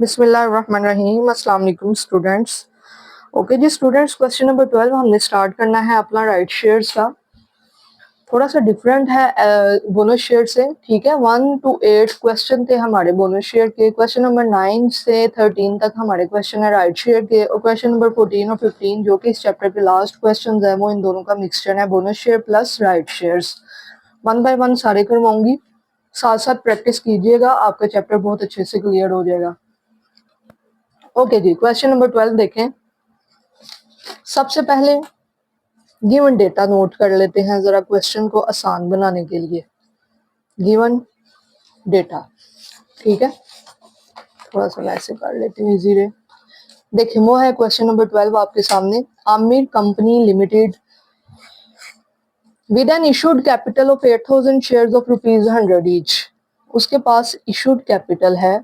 बिस्मिल्लाहिर्रहमानिर्रहीम। अस्सलाम वालेकुम स्टूडेंट्स। ओके जी स्टूडेंट्स, क्वेश्चन नंबर 12 हमने स्टार्ट करना है अपना राइट शेयर्स का। थोड़ा सा डिफरेंट है बोनस शेयर से, ठीक है। 1 to 8 क्वेश्चन थे हमारे बोनस शेयर के। क्वेश्चन नंबर 9 से 13 तक हमारे क्वेश्चन है राइट शेयर के, और क्वेश्चन नंबर 14 और 15 जो कि इस चैप्टर के लास्ट क्वेश्चन है, वो इन दोनों का मिक्सचर है, bonus share plus right shares. 1 by 1 सारे करवाऊंगी, साथ साथ प्रैक्टिस कीजिएगा, आपका चैप्टर बहुत अच्छे से क्लियर हो जाएगा। ओके जी, क्वेश्चन नंबर 12 देखें। सबसे पहले गिवन डेटा नोट कर लेते हैं जरा क्वेश्चन को आसान बनाने के लिए। गिवन डेटा, ठीक है, थोड़ा सा वैसे कर लेते हैं इजी रे। देखिए वो है क्वेश्चन नंबर 12 आपके सामने। Aamir company limited with an issued capital of 8000 shares of ₹100 each. उसके पास इशूड कैपिटल है,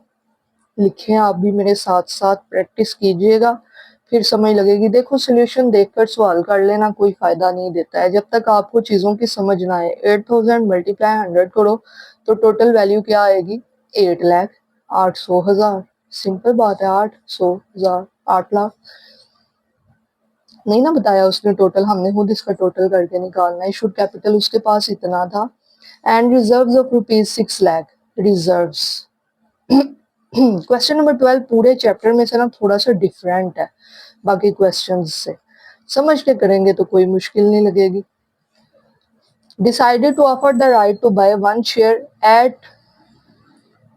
लिखें आप भी मेरे साथ साथ, प्रैक्टिस कीजिएगा फिर समझ लगेगी। देखो सोल्यूशन देखकर सवाल कर लेना कोई फायदा नहीं देता है जब तक आपको चीजों की समझ ना आए। 8000 मल्टीप्लाई 100 करो तो टोटल वैल्यू क्या आएगी? 8,08,000। सिंपल बात है, 800,000, 8 लाख। नहीं ना बताया उसने टोटल, हमने खुद इसका टोटल करके निकालना है। इशूड कैपिटल उसके पास इतना था, and reserves of ₹6 lakh. Reserves question number 12 पूरे चैप्टर में से ना थोड़ा सा डिफरेंट है बाकी क्वेश्चंस से, समझ के करेंगे तो कोई मुश्किल नहीं लगेगी। Decided to offer the right to buy 1 share at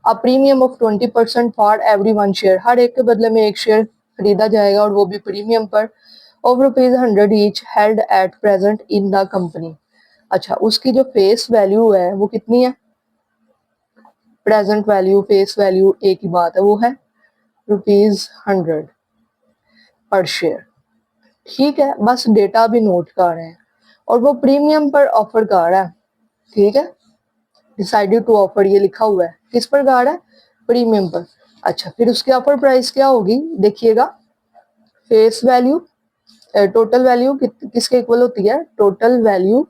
a premium of 20% for every 1 share. हर एक के बदले में एक शेयर खरीदा जाएगा और वो भी प्रीमियम पर, of ₹100 each held at present in the company. अच्छा, उसकी जो फेस वैल्यू है वो कितनी है? प्रेजेंट वैल्यू फेस वैल्यू एक ही बात है, वो है ₹100 पर शेयर, ठीक है। बस डेटा भी नोट कर रहे हैं, और वो प्रीमियम पर ऑफर कर रहा है, ठीक है। डिसाइडेड टू ऑफर ये लिखा हुआ है, किस पर कर रहा है? प्रीमियम पर। अच्छा, फिर उसकी ऑफर प्राइस क्या होगी? देखिएगा, फेस वैल्यू टोटल वैल्यू किसके इक्वल होती है? Total value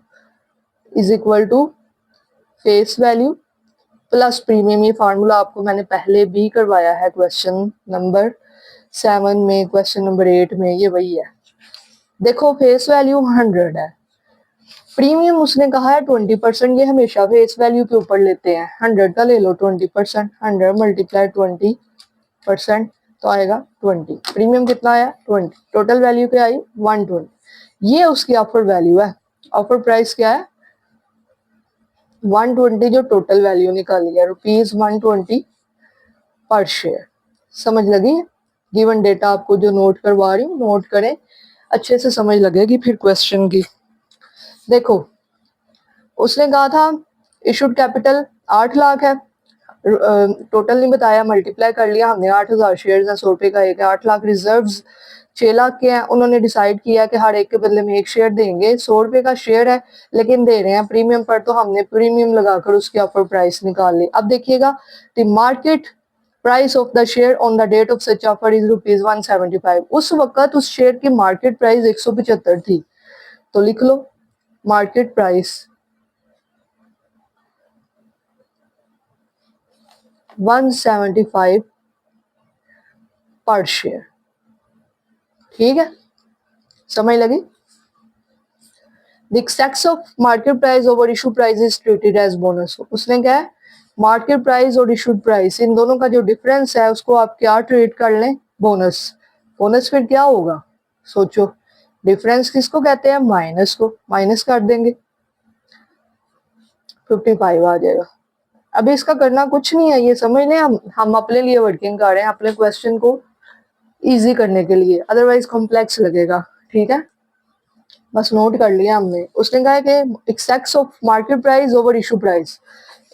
is equal to face value plus premium. ये फार्मूला आपको मैंने पहले भी करवाया है क्वेश्चन नंबर 7 में, क्वेश्चन नंबर 8 में, ये वही है। देखो फेस वैल्यू 100 है, प्रीमियम उसने कहा है 20%। ये हमेशा फेस वैल्यू के ऊपर लेते हैं, 100 का ले लो 20%, 100 मल्टीप्लाई 20% तो आएगा 20। प्रीमियम कितना आया? 20। टोटल वैल्यू क्या आई? 120। ये उसकी ऑफर वैल्यू है। ऑफर प्राइस क्या है? 120। जो टोटल वैल्यू निकाली है ₹120 पर शेयर। समझ लगी? गिवन डेटा आपको जो नोट करवा रही हूँ, नोट करें, अच्छे से समझ लगेगी फिर क्वेश्चन की। देखो उसने कहा था इशूड कैपिटल 8 लाख है, टोटल नहीं बताया, मल्टीप्लाई कर लिया हमने। 8,000 शेयर है, 100 रुपए का एक है, 8 लाख। रिजर्व्स 6 लाख के हैं। उन्होंने डिसाइड किया कि हर एक के बदले में एक शेयर देंगे। 100 रुपए का शेयर है लेकिन दे रहे हैं प्रीमियम पर, तो हमने प्रीमियम लगाकर उसकी ऑफर प्राइस निकाल ली। अब देखिएगा, the market price of the share on the date of such offer is ₹175। उस वक्त उस शेयर की मार्केट प्राइस 175 थी, तो लिख लो मार्केट प्राइस 175 पर शेयर, ठीक है। समझ लगी? The excess of market price over issue price is treated as bonus। उसने क्या है? मार्केट प्राइस और इशूड प्राइस, इन दोनों का जो डिफरेंस है उसको आप क्या ट्रीट कर लें? बोनस। बोनस फिर क्या होगा? सोचो, डिफरेंस किसको कहते हैं? माइनस को। माइनस कर देंगे, 55 आ जाएगा। अभी इसका करना कुछ नहीं है, ये समझ लें, हम अपने लिए वर्किंग कर रहे हैं, अपने क्वेश्चन को इजी करने के लिए, अदरवाइज कॉम्प्लेक्स लगेगा, ठीक है। बस नोट कर लिया हमने। उसने कहा कि excess of market price over issue price,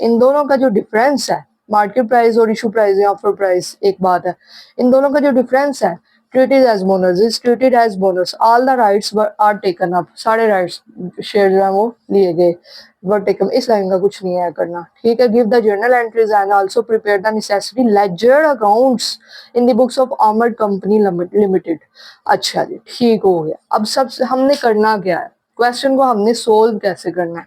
इन दोनों का जो डिफरेंस है, मार्केट प्राइस और इशू प्राइस या ऑफर प्राइस एक बात है, इन दोनों का जो डिफरेंस है, treated as bonus, is treated as bonus. All the rights are taken up, सारे राइट्स शेयर जो है वो लिए गए, वर टेकन। इस लाइन का कुछ नहीं है करना, ठीक है। Give the journal entries and also prepare the necessary ledger accounts in the books of आमर कंपनी लिमिटेड। अच्छा जी, ठीक हो गया। अब सबसे हमने करना क्या है? क्वेश्चन को हमने सोल्व कैसे करना है?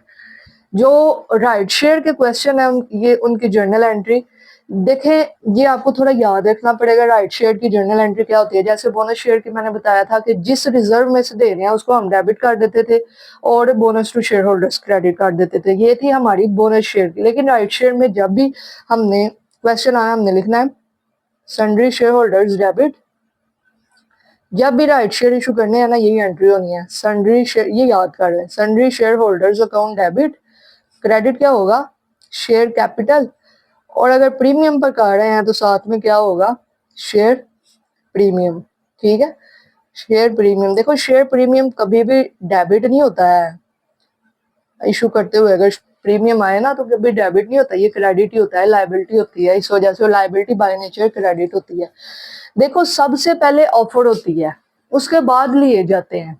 जो राइट शेयर के क्वेश्चन है ये उनकी जर्नल एंट्री देखें, ये आपको थोड़ा याद रखना पड़ेगा राइट शेयर की जर्नल एंट्री क्या होती है। जैसे बोनस शेयर की मैंने बताया था कि जिस रिजर्व में से दे रहे हैं उसको हम डेबिट कर देते थे और bonus to shareholders credit कर देते थे। ये थी हमारी बोनस शेयर की। लेकिन राइट शेयर में जब भी हमने क्वेश्चन आया, हमने लिखना है सन्ड्री शेयर होल्डर्स डेबिट। जब भी राइट शेयर इशू करने हैं ना, यही एंट्री होनी है, सन्ड्री शेयर, ये याद कर लें, sundry shareholders account debit. Credit क्या होगा? Share capital. और अगर प्रीमियम पर कर रहे हैं तो साथ में क्या होगा? Share premium. ठीक है, शेयर प्रीमियम। देखो, शेयर प्रीमियम कभी भी डेबिट नहीं होता है इशू करते हुए। अगर प्रीमियम आए ना तो कभी डेबिट नहीं होता, ये क्रेडिट ही होता है, लाइबिलिटी होती है। इस वजह से लाइबिलिटी बाय नेचर क्रेडिट होती है। देखो, सबसे पहले ऑफर होती है, उसके बाद लिए जाते हैं।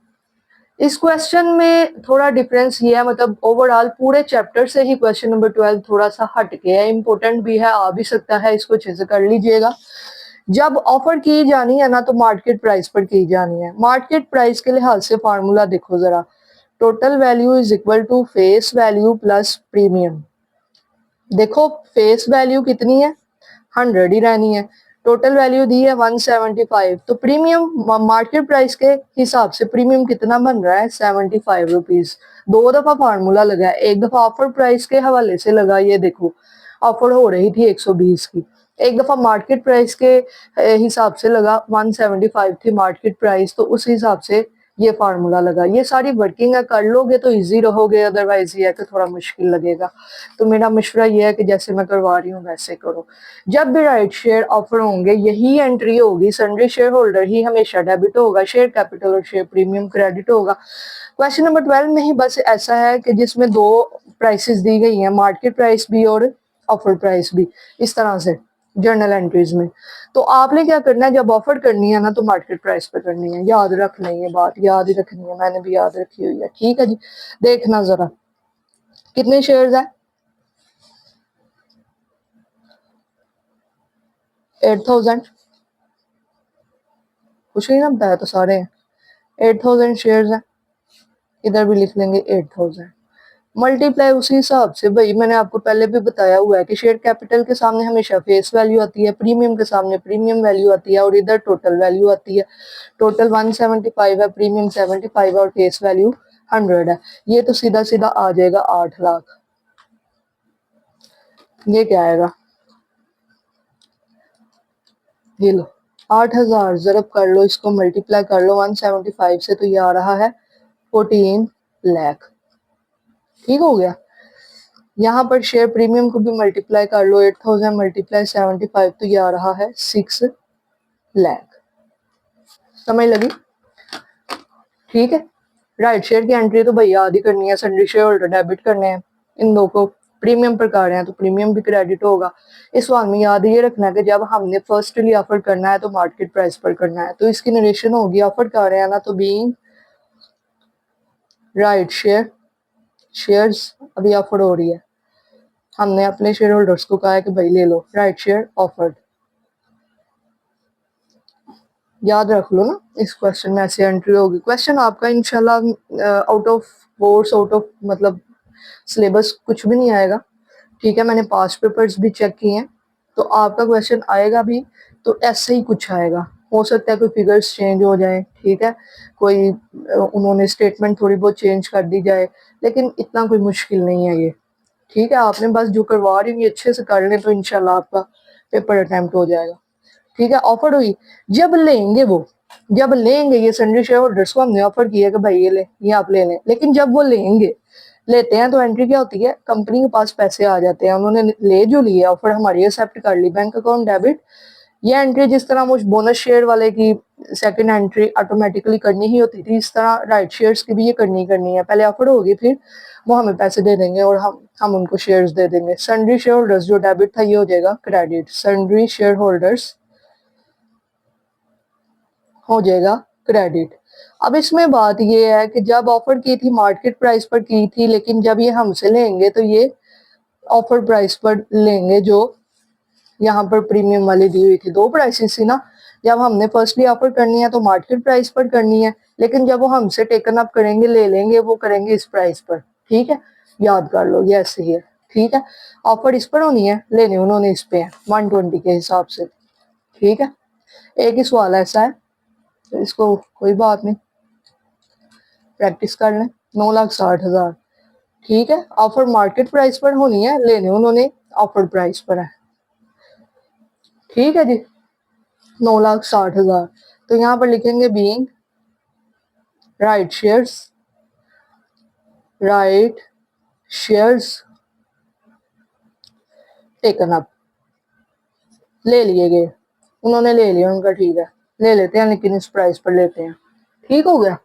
इस क्वेश्चन में थोड़ा डिफरेंस ये है, मतलब ओवरऑल पूरे चैप्टर से ही क्वेश्चन नंबर 12 थोड़ा सा हट के है, इंपॉर्टेंट भी है, आ भी सकता है, इसको अच्छे से कर लीजिएगा। जब ऑफर की जानी है ना तो मार्केट प्राइस पर की जानी है। मार्केट प्राइस के लिहाज से फार्मूला देखो जरा, total value is equal to face value plus premium. देखो, फेस वैल्यू कितनी है? 100 ही रहनी है। टोटल वैल्यू दी है 175, तो प्रीमियम मार्केट प्राइस के हिसाब से प्रीमियम कितना बन रहा है? 75 रुपीज। दो दफा फार्मूला लगा है, एक दफा ऑफर प्राइस के हवाले से लगा, ये देखो ऑफर हो रही थी 120 की। एक दफा मार्केट प्राइस के हिसाब से लगा, 175 थी मार्केट प्राइस, तो उस हिसाब से ये फार्मूला लगा। ये सारी वर्किंग है, कर लोगे तो इजी रहोगे, अदरवाइज ये है कि थोड़ा मुश्किल लगेगा। तो मेरा मशवरा ये है कि जैसे मैं करवा रही हूँ वैसे करो। जब भी राइट शेयर ऑफर होंगे यही एंट्री होगी, सन्ड्री शेयर होल्डर ही हमेशा डेबिट होगा, शेयर कैपिटल और शेयर प्रीमियम क्रेडिट होगा। क्वेश्चन नंबर 12 में ही बस ऐसा है कि जिसमें दो प्राइसेस दी गई हैं, मार्केट प्राइस भी और ऑफर प्राइस भी, इस तरह से जर्नल एंट्रीज में। तो आपने क्या करना है, जब ऑफर करनी है ना तो मार्केट प्राइस पे करनी है। याद रखना, ये बात याद ही रखनी है, मैंने भी याद रखी हुई है। ठीक है जी, देखना जरा कितने शेयर्स है? 8000। कुछ नहीं ना बताया तो सारे हैं। 8000 शेयर्स है, इधर भी लिख लेंगे 8000। मल्टीप्लाई उसी हिसाब से, भाई मैंने आपको पहले भी बताया हुआ है कि शेयर कैपिटल के सामने हमेशा फेस वैल्यू आती है, प्रीमियम के सामने प्रीमियम वैल्यू आती है, और इधर टोटल वैल्यू आती है। टोटल 175 है, प्रीमियम 75 है और फेस वैल्यू 100 है। ये तो सीधा सीधा आ जाएगा 8 लाख। ये क्या आएगा? ये लो 8000 जरब कर लो, इसको मल्टीप्लाई कर लो 175 से, तो ये आ रहा है 14 लाख। ठीक हो गया। यहाँ पर शेयर प्रीमियम को भी मल्टीप्लाई कर लो, 8000 मल्टीप्लाई 75, तो ये आ रहा है 6 लाख। समझ लगी? ठीक है। राइट शेयर की एंट्री तो भैया आधी करनी है, सन्ड्री शेयर होल्डर डेबिट करने हैं। इन दो को प्रीमियम पर कर रहे हैं तो प्रीमियम भी क्रेडिट होगा। इस सवाल में याद ये रखना है कि जब हमने फर्स्टली ऑफर करना है तो मार्केट प्राइस पर करना है। तो इसकी नरेशन होगी, ऑफर कर रहे हैं ना तो बीइंग राइट शेयर, शेयर्स अभी ऑफर हो रही है, हमने अपने शेयर होल्डर्स को कहा है कि भाई ले लो, राइट शेयर ऑफर्ड। याद रख लो ना, इस क्वेश्चन में ऐसी एंट्री होगी। क्वेश्चन आपका इंशाल्लाह out of course, out of मतलब सिलेबस कुछ भी नहीं आएगा। ठीक है, मैंने पास्ट पेपर्स भी चेक किए हैं, तो आपका क्वेश्चन आएगा भी तो ऐसे ही कुछ आएगा। हो सकता है कोई फिगर्स चेंज हो जाए, ठीक है, कोई उन्होंने स्टेटमेंट थोड़ी बहुत चेंज कर दी जाए, लेकिन इतना कोई मुश्किल नहीं है ये। ठीक है, आपने बस जो करवा रही हूँ ये अच्छे से कर लें तो इंशाल्लाह आपका पेपर अटेम्प्ट हो जाएगा। ठीक है, ऑफर हुई, जब लेंगे वो, जब लेंगे ये सन्ड्री शेयर होल्डर्स को हमने ऑफर किया कि भाई ये ले, ये आप ले लें, लेकिन जब वो लेंगे, लेते हैं तो एंट्री क्या होती है? कंपनी के पास पैसे आ जाते हैं, उन्होंने ले जो लिए, ऑफर हमारी एक्सेप्ट कर ली, बैंक अकाउंट डेबिट। ये एंट्री जिस तरह मुझे बोनस शेयर वाले की सेकंड एंट्री ऑटोमेटिकली करनी ही होती थी, इस तरह राइट शेयर्स की भी ये करनी है। पहले ऑफर होगी, फिर वो हमें पैसे दे देंगे और हम उनको शेयर्स दे देंगे। सन्ड्री शेयर होल्डर्स जो डेबिट था ये हो जाएगा क्रेडिट, सन्ड्री शेयर होल्डर्स हो जाएगा क्रेडिट। अब इसमें बात ये है कि जब ऑफर की थी मार्केट प्राइस पर की थी, लेकिन जब ये हमसे लेंगे तो ये ऑफर प्राइस पर लेंगे, जो यहाँ पर प्रीमियम वाली दी हुई थी। दो प्राइसेस थी ना, जब हमने फर्स्टली ऑफर करनी है तो मार्केट प्राइस पर करनी है, लेकिन जब वो हमसे टेकन अप करेंगे, ले लेंगे, वो करेंगे इस प्राइस पर। ठीक है, याद कर लो, ये ऐसे ही है। ठीक है, ऑफर इस पर होनी है, लेने उन्होंने इस पे है 120 के हिसाब से। ठीक है, एक ही सवाल ऐसा है तो इसको कोई बात नहीं, प्रैक्टिस कर लें। 9,60,000। ठीक है, ऑफर मार्केट प्राइस पर होनी है, लेने उन्होंने ऑफर प्राइस पर है। ठीक है जी, 9,60,000। तो यहाँ पर लिखेंगे being right shares taken up, ले लिए गए, उन्होंने ले लिया उनका, ठीक है ले लेते हैं, लेकिन इस प्राइस पर लेते हैं। ठीक हो गया।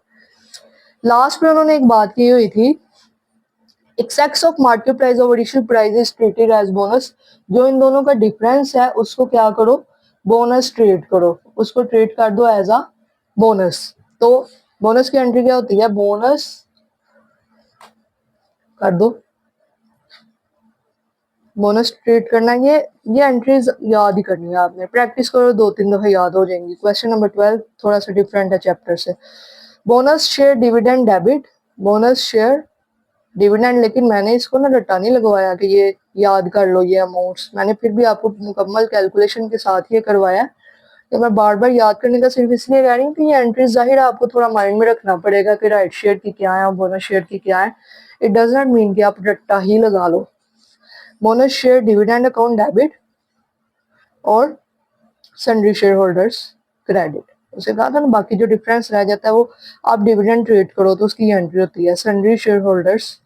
लास्ट में उन्होंने एक बात की हुई थी, एक्सेस ऑफ मार्केट प्राइस और issue price is treated as bonus. जो इन दोनों का डिफरेंस है उसको क्या करो, बोनस ट्रीट करो, उसको ट्रीट कर दो एज अ बोनस। तो बोनस की एंट्री क्या होती है, बोनस कर दो, बोनस ट्रीट करना। ये एंट्रीज याद ही करनी है आपने, प्रैक्टिस करो 2-3 दफे याद हो जाएंगी। क्वेश्चन नंबर 12 थोड़ा सा डिफरेंट है चैप्टर से। Bonus share dividend debit, bonus share dividend, लेकिन मैंने इसको ना रट्टा नहीं लगवाया कि ये याद कर लो ये अमाउंट्स, मैंने फिर भी आपको मुकम्मल कैलकुलेशन के साथ ये करवाया। तो मैं बार बार याद करने का सिर्फ इसलिए कह रही हूँ कि ये एंट्रीज जाहिर है आपको थोड़ा माइंड में रखना पड़ेगा कि राइट शेयर की क्या है और बोनस शेयर की क्या है। इट डज नॉट मीन कि आप रट्टा ही लगा लो। Bonus share dividend account debit और सन्ड्री शेयर होल्डर्स क्रेडिट। उसे कहा था ना बाकी जो डिफरेंस रह जाता है वो आप डिविडेंड ट्रीट करो तो उसकी एंट्री होती है sundry share holders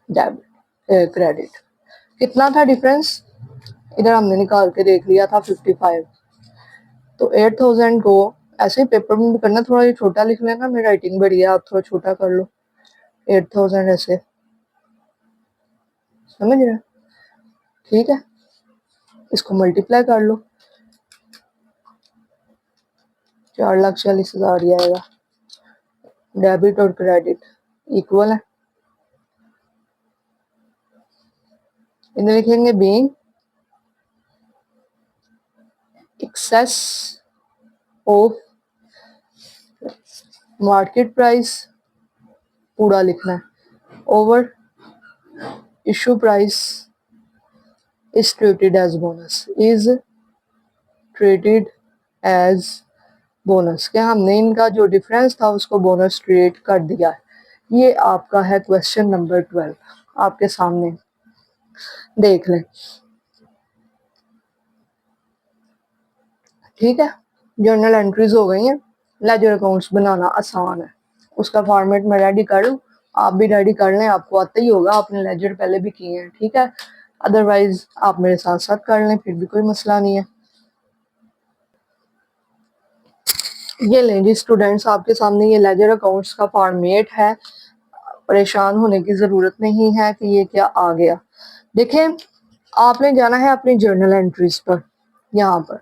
debit credit. कितना था डिफरेंस, इधर हमने निकाल के देख लिया था 55। तो 8,000 को ऐसे ही पेपर में भी करना, थोड़ा ये छोटा लिख लेना, मेरी राइटिंग बड़ी है आप थोड़ा छोटा कर लो। 8,000 ऐसे, समझ रहे, ठीक है, इसको मल्टीप्लाई कर लो, 4,40,000 ही आएगा। डेबिट और क्रेडिट इक्वल है, इन्हें लिखेंगे being excess of market price, पूरा लिखना है, over issue price is treated as bonus, is treated as bonus. क्या हमने इनका जो डिफरेंस था उसको बोनस ट्रीट कर दिया है। ये आपका है क्वेश्चन नंबर 12, आपके सामने देख लें। ठीक है, जर्नल एंट्रीज हो गई हैं, लेजर अकाउंट्स बनाना आसान है, उसका फॉर्मेट मैं रेडी कर लूँ, आप भी रेडी कर लें, आपको आता ही होगा, आपने लेजर पहले भी किए हैं। ठीक है, अदरवाइज आप मेरे साथ साथ कर लें, फिर भी कोई मसला नहीं है। ये लें जी स्टूडेंट्स, आपके सामने ये लेजर अकाउंट्स का फॉर्मेट है, परेशान होने की ज़रूरत नहीं है कि ये क्या आ गया। देखें, आपने जाना है अपनी जर्नल एंट्रीज पर, यहाँ पर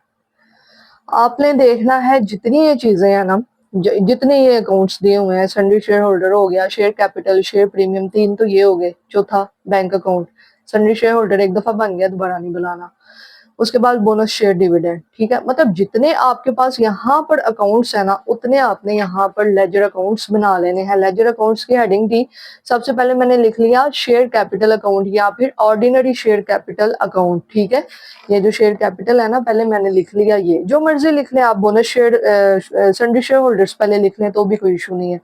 आपने देखना है जितनी ये चीज़ें हैं ना, जितने ये अकाउंट्स दिए हुए हैं, सन्ड्री शेयर होल्डर हो गया, शेयर कैपिटल, शेयर प्रीमियम, 3 तो ये हो गए, चौथा bank account, sundry share holder एक दफ़ा बन गया, दोबारा नहीं बुलाना। उसके बाद बोनस शेयर डिविडेंड। ठीक है, मतलब जितने आपके पास यहाँ पर अकाउंट्स है ना, उतने आपने यहाँ पर लेजर अकाउंट्स बना लेने हैं। लेजर अकाउंट्स की हेडिंग थी, सबसे पहले मैंने लिख लिया शेयर कैपिटल अकाउंट या फिर ऑर्डिनरी शेयर कैपिटल अकाउंट। ठीक है, ये जो शेयर कैपिटल है ना, पहले मैंने लिख लिया, ये जो मर्जी लिख लें आप, bonus share sundry share holders पहले लिख लें तो भी कोई इशू नहीं है।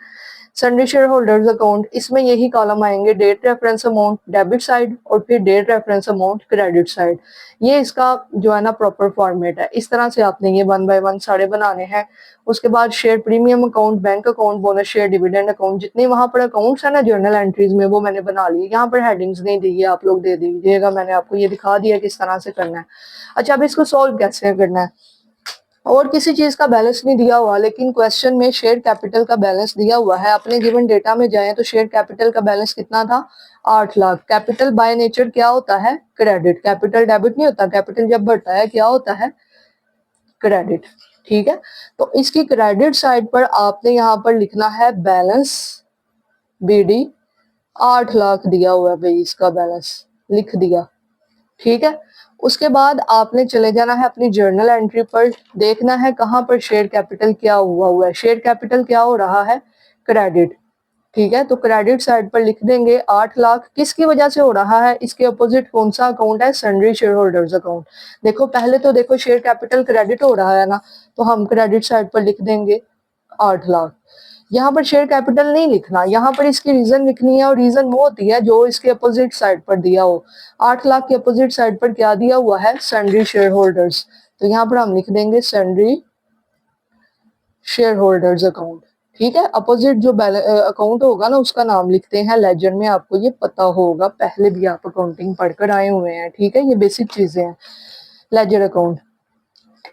सन्ड्री शेयर होल्डर्स अकाउंट, इसमें यही कॉलम आएंगे, date reference amount debit side और फिर date reference amount credit side. ये इसका जो है ना प्रॉपर फॉर्मेट है, इस तरह से आपने ये 1 बाय 1 सारे बनाने हैं। उसके बाद share premium account, bank account, bonus share dividend account, जितने वहां पर अकाउंट्स है ना जर्नल एंट्रीज में, वो मैंने बना लिए। यहाँ पर हेडिंग्स नहीं दी है, आप लोग दे दीजिएगा, मैंने आपको ये दिखा दिया किस तरह से करना है। अच्छा, अब इसको सॉल्व कैसे करना है, और किसी चीज का बैलेंस नहीं दिया हुआ, लेकिन क्वेश्चन में शेयर कैपिटल का बैलेंस दिया हुआ है। अपने गिवन डेटा में जाएं तो शेयर कैपिटल का बैलेंस कितना था, 8 लाख। कैपिटल बाय नेचर क्या होता है, क्रेडिट। कैपिटल डेबिट नहीं होता, कैपिटल जब बढ़ता है क्या होता है, क्रेडिट। ठीक है, तो इसकी क्रेडिट साइड पर आपने यहाँ पर लिखना है बैलेंस बीडी, 8 लाख दिया हुआ है भाई, इसका बैलेंस लिख दिया। ठीक है, उसके बाद आपने चले जाना है अपनी जर्नल एंट्री पर, देखना है कहां पर शेयर कैपिटल क्या हुआ है। शेयर कैपिटल क्या हो रहा है, क्रेडिट। ठीक है, तो क्रेडिट साइड पर लिख देंगे 8 लाख। किसकी वजह से हो रहा है, इसके अपोजिट कौन सा अकाउंट है, सन्ड्री शेयर होल्डर्स अकाउंट। देखो पहले तो देखो शेयर कैपिटल क्रेडिट हो रहा है ना, तो हम क्रेडिट साइड पर लिख देंगे 8 लाख। यहाँ पर शेयर कैपिटल नहीं लिखना, यहाँ पर इसकी रीजन लिखनी है, और रीजन वो होती है जो इसके अपोजिट साइड पर दिया हो। 8 लाख के अपोजिट साइड पर क्या दिया हुआ है, सन्ड्री शेयर होल्डर्स, तो यहाँ पर हम लिख देंगे सन्ड्री शेयर होल्डर्स अकाउंट। ठीक है, अपोजिट जो अकाउंट होगा ना उसका नाम लिखते हैं लेजर में, आपको ये पता होगा, पहले भी आप अकाउंटिंग पढ़कर आए हुए हैं। ठीक है, ये बेसिक चीजें हैं, लेजर अकाउंट।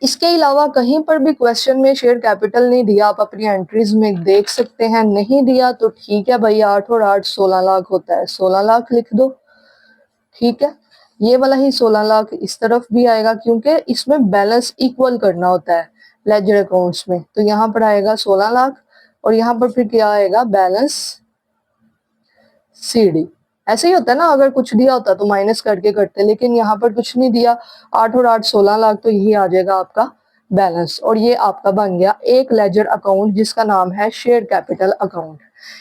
इसके अलावा कहीं पर भी क्वेश्चन में शेयर कैपिटल नहीं दिया, आप अपनी एंट्रीज में देख सकते हैं। नहीं दिया तो ठीक है भाई, 8 और 8 16 लाख होता है, 16 लाख लिख दो। ठीक है, ये वाला ही 16 लाख इस तरफ भी आएगा, क्योंकि इसमें बैलेंस इक्वल करना होता है लेजर अकाउंट्स में। तो यहाँ पर आएगा 16 लाख, और यहाँ पर फिर क्या आएगा, बैलेंस सीडी। ऐसे ही होता है ना, अगर कुछ दिया होता तो माइनस करके करते, लेकिन यहाँ पर कुछ नहीं दिया, 8 और 8 16 लाख, तो यही आ जाएगा आपका बैलेंस, और ये आपका बन गया एक लेजर अकाउंट जिसका नाम है शेयर कैपिटल अकाउंट।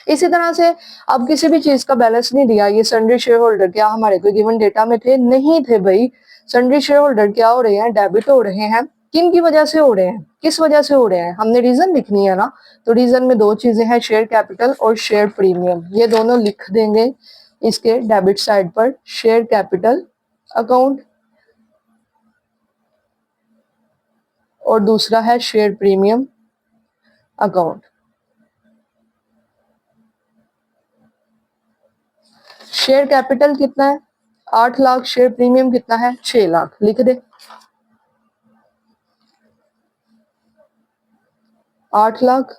इसी तरह से अब किसी भी चीज का बैलेंस नहीं दिया, ये सन्ड्री शेयर होल्डर क्या हमारे कोई गिवन डेटा में थे, नहीं थे भाई। सन्ड्री शेयर होल्डर क्या हो रहे हैं, डेबिट हो रहे हैं। किन की वजह से हो रहे हैं, किस वजह से हो रहे हैं, हमने रीजन लिखनी है ना। तो रीजन में दो चीजें हैं, शेयर कैपिटल और शेयर प्रीमियम, ये दोनों लिख देंगे इसके डेबिट साइड पर, शेयर कैपिटल अकाउंट, और दूसरा है share premium account. Share capital कितना है, 8 लाख, शेयर प्रीमियम कितना है, 6 लाख, लिख दे। 8 लाख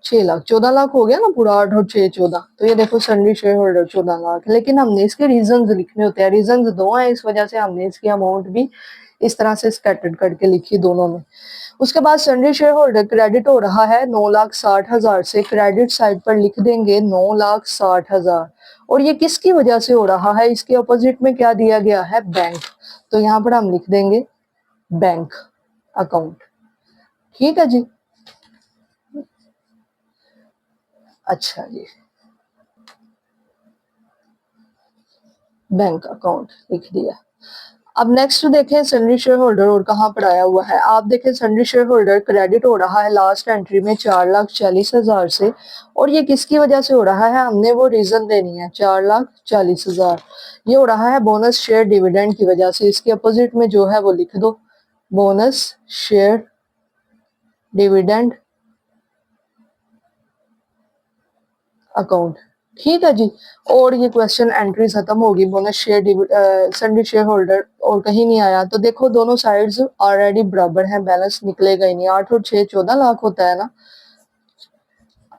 6 लाख, 14 लाख हो गया ना पूरा, 8 और 6 14। तो ये देखो सन्ड्री शेयर होल्डर 14 लाख, लेकिन हमने इसके रीजंस लिखने होते हैं, रीजंस दो हैं, इस वजह से हमने इसकी अमाउंट भी इस तरह से स्कैटर्ड करके लिखी दोनों में। उसके बाद सन्ड्री शेयर होल्डर क्रेडिट हो रहा है 9,60,000 से, क्रेडिट साइड पर लिख देंगे 9,60,000। और ये किसकी वजह से हो रहा है, इसके अपोजिट में क्या दिया गया है, बैंक, तो यहाँ पर हम लिख देंगे बैंक अकाउंट। ठीक है जी, अच्छा जी, बैंक अकाउंट लिख दिया। अब नेक्स्ट देखें सन्ड्री शेयर होल्डर, और कहाँ पर आया हुआ है, आप देखें सन्ड्री शेयर होल्डर क्रेडिट हो रहा है लास्ट एंट्री में 4,40,000 से, और ये किसकी वजह से हो रहा है, हमने वो रीजन देनी है, 4,40,000 ये हो रहा है बोनस शेयर डिविडेंड की वजह से। इसके अपोजिट में जो है वो लिख दो, बोनस शेयर डिविडेंड अकाउंट। ठीक है जी, और ये क्वेश्चन एंट्री खत्म होगी, bonus share sundry share holder और कहीं नहीं आया। तो देखो दोनों साइड्स ऑलरेडी बराबर हैं, बैलेंस निकलेगा ही नहीं, 8 और 6 14 लाख होता है ना।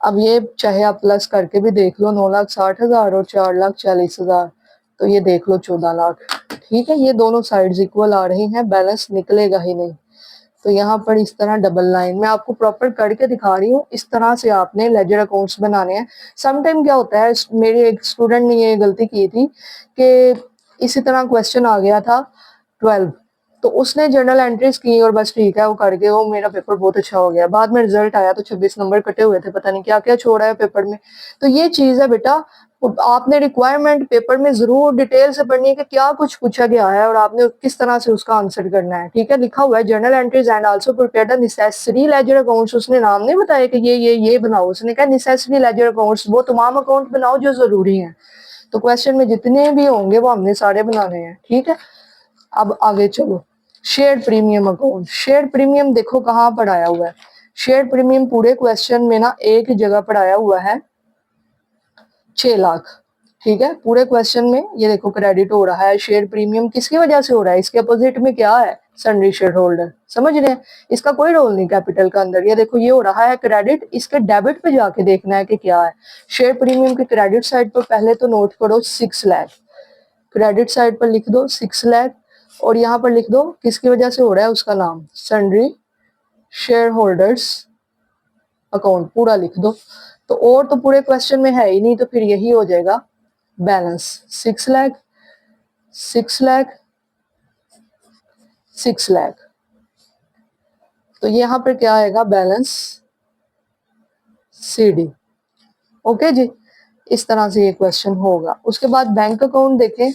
अब ये चाहे आप प्लस करके भी देख लो, 9,60,000 और 4,40,000, तो ये देख लो 14 लाख। ठीक है, ये दोनों साइड्स इक्वल आ रही हैं, बैलेंस निकलेगा ही नहीं। तो यहाँ पर इस तरह डबल लाइन में आपको प्रॉपर करके दिखा रही हूँ, इस तरह से आपने लेजर अकाउंट्स बनाने हैं। समटाइम क्या होता है, मेरे एक स्टूडेंट ने ये गलती की थी कि इसी तरह क्वेश्चन आ गया था 12, तो उसने जर्नल एंट्रीज की और बस ठीक है वो करके वो मेरा पेपर बहुत अच्छा हो गया। बाद में रिजल्ट आया तो 26 नंबर कटे हुए थे, पता नहीं क्या क्या छोड़ा है पेपर में। तो ये चीज है बेटा, आपने रिक्वायरमेंट पेपर में जरूर डिटेल से पढ़नी है कि क्या कुछ पूछा गया है और आपने किस तरह से उसका आंसर करना है। ठीक है, लिखा हुआ है journal entries and also prepare the necessary ledger accounts, उसने नाम नहीं बताया कि ये बनाओ, उसने कहा नेसेसरी लेजर अकाउंट्स, वो तमाम अकाउंट बनाओ जो जरूरी हैं। तो क्वेश्चन में जितने भी होंगे वो हमने सारे बनाने हैं। ठीक है, अब आगे चलो, share premium account. Share premium देखो कहाँ पर आया हुआ है, शेयर प्रीमियम पूरे क्वेश्चन में ना एक ही जगह पर आया हुआ है, 6 लाख। ठीक है, पूरे क्वेश्चन में ये देखो क्रेडिट हो रहा है, शेयर प्रीमियम किसकी वजह से हो रहा है, इसके अपोजिट में क्या है, सन्ड्री शेयर होल्डर। समझ रहे हैं, इसका कोई रोल नहीं कैपिटल का अंदर। ये देखो ये हो रहा है क्रेडिट, इसके डेबिट पे जाके देखना है कि क्या है। शेयर प्रीमियम के क्रेडिट साइड पर पहले तो नोट करो 6 लाख, क्रेडिट साइड पर लिख दो 6 लाख, और यहाँ पर लिख दो किसकी वजह से हो रहा है, उसका नाम सन्ड्री शेयर होल्डर्स अकाउंट पूरा लिख दो। तो और तो पूरे क्वेश्चन में है ही नहीं, तो फिर यही हो जाएगा बैलेंस 6 लाख 6 लाख 6 लाख। तो यहाँ पर क्या आएगा, बैलेंस सीडी। ओके जी, इस तरह से ये क्वेश्चन होगा। उसके बाद बैंक अकाउंट देखें,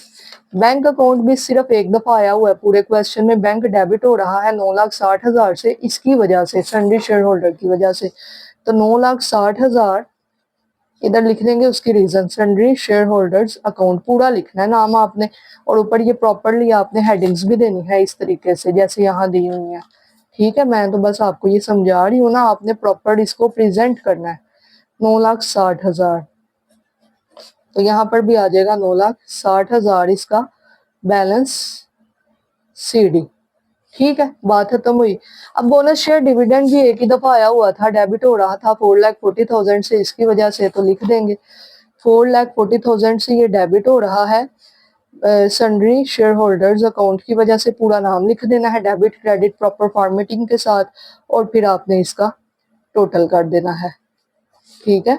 बैंक अकाउंट भी सिर्फ एक दफा आया हुआ है पूरे क्वेश्चन में। बैंक डेबिट हो रहा है 9,60,000 से, इसकी वजह से सन्डरी शेयर होल्डर की वजह से, तो 9,60,000 इधर लिख देंगे। उसकी reason sundry shareholders account पूरा लिखना है नाम आपने, और ऊपर ये प्रॉपरली आपने हेडिंग्स भी देनी है इस तरीके से जैसे यहाँ दी हुई है। ठीक है, मैं तो बस आपको ये समझा रही हूँ ना, आपने प्रॉपर इसको प्रेजेंट करना है। 9,60,000, तो यहाँ पर भी आ जाएगा 9,60,000 इसका बैलेंस सीडी। ठीक है, बात खत्म हुई। अब बोनस शेयर डिविडेंड भी एक ही दफा आया हुआ था, डेबिट हो रहा था 4,40,000 से, इसकी वजह से तो लिख देंगे 4,40,000 से ये डेबिट हो रहा है सन्डरी शेयर होल्डर्स अकाउंट की वजह से। पूरा नाम लिख देना है डेबिट क्रेडिट प्रॉपर फॉर्मेटिंग के साथ, और फिर आपने इसका टोटल कर देना है। ठीक है,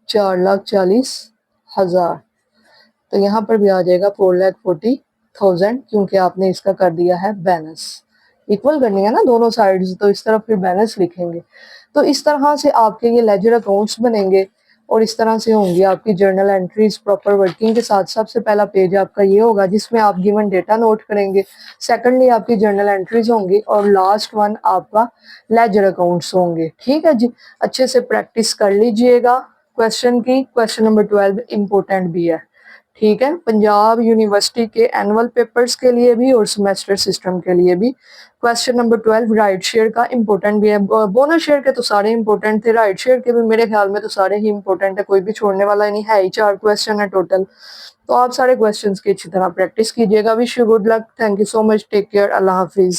4,40,000, तो यहाँ पर भी आ जाएगा 4,40,000 क्योंकि आपने इसका कर दिया है बैलेंस। इक्वल करनी है ना दोनों साइड्स, तो इस तरफ फिर बैलेंस लिखेंगे। तो इस तरह से आपके ये लेजर अकाउंट्स बनेंगे और इस तरह से होंगी आपकी जर्नल एंट्रीज प्रॉपर वर्किंग के साथ। सबसे पहला पेज आपका ये होगा जिसमें आप गिवन डेटा नोट करेंगे, सेकंडली आपकी जर्नल एंट्रीज होंगी, और लास्ट वन आपका लेजर अकाउंट्स होंगे। ठीक है जी, अच्छे से प्रैक्टिस कर लीजिएगा क्वेश्चन की। क्वेश्चन नंबर 12 इंपॉर्टेंट भी है। ठीक है, पंजाब यूनिवर्सिटी के एनुअल पेपर्स के लिए भी और सेमेस्टर सिस्टम के लिए भी। क्वेश्चन नंबर 12 राइट शेयर का इंपॉर्टेंट भी है। बोनस शेयर के तो सारे इंपॉर्टेंट थे, राइट शेयर के भी मेरे ख्याल में तो सारे ही इंपॉर्टेंट है, कोई भी छोड़ने वाला नहीं है। ही 4 क्वेश्चन है टोटल, तो आप सारे क्वेश्चंस की अच्छी तरह प्रैक्टिस कीजिएगा। Wish you good luck, thank you so much, take care, अल्लाह हाफिज।